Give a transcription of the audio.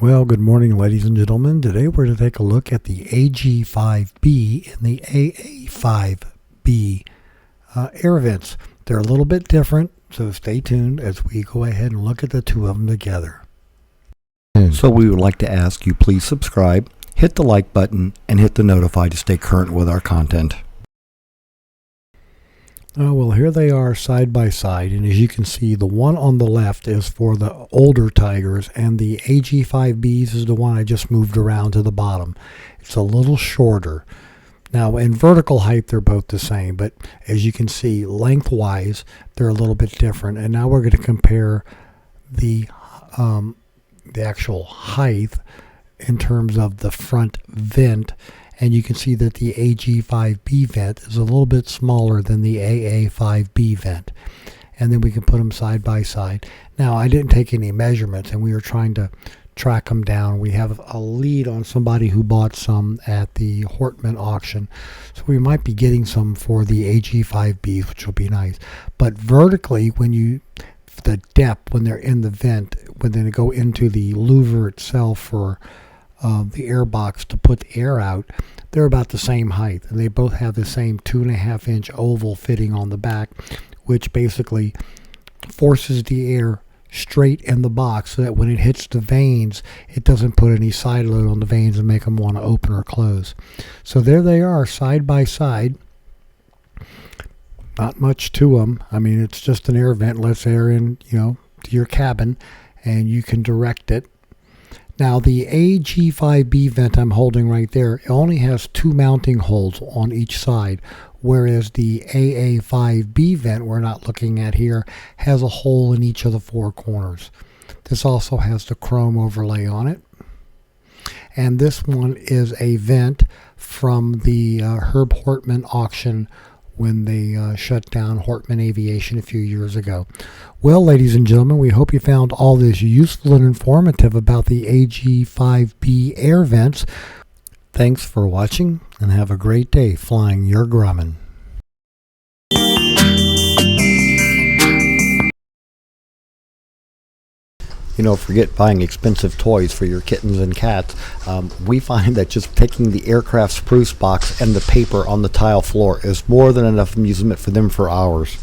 Well, good morning, ladies and gentlemen. Today we're going to take a look at the AG5B and the AA5B air vents. They're a little bit different, so stay tuned as we go ahead and look at the two of them together. So we would like to ask you please subscribe, hit the like button, and hit the notify to stay current with our content. Well, here they are side by side, and as you can see, the one on the left is for the older Tigers, and the AG5Bs is the one I just moved around to the bottom. It's a little shorter. Now, in vertical height, they're both the same, but as you can see, lengthwise, they're a little bit different. And now we're going to compare the actual height in terms of the front vent. And you can see that the AG5B vent is a little bit smaller than the AA5B vent. And then we can put them side by side. Now, I didn't take any measurements, and we were trying to track them down. We have a lead on somebody who bought some at the Hortman auction. So we might be getting some for the AG5Bs, which will be nice. But vertically, the depth, when they're in the vent, when they go into the louver itself for the air box to put the air out, they're about the same height, and they both have the same 2.5-inch oval fitting on the back, which basically forces the air straight in the box so that when it hits the vanes, it doesn't put any side load on the vanes and make them want to open or close. So there they are side by side. Not much to them. I mean, it's just an air vent, lets air in, to your cabin, and you can direct it. Now, the AG5B vent I'm holding right there, it only has 2 mounting holes on each side, whereas the AA5B vent we're not looking at here has a hole in each of the 4 corners. This also has the chrome overlay on it. And this one is a vent from the Herb Hortman auction when they shut down Hortman Aviation a few years ago. Well, ladies and gentlemen, we hope you found all this useful and informative about the AG5B air vents. Thanks for watching, and have a great day flying your Grumman. Forget buying expensive toys for your kittens and cats. We find that just taking the aircraft spruce box and the paper on the tile floor is more than enough amusement for them for hours.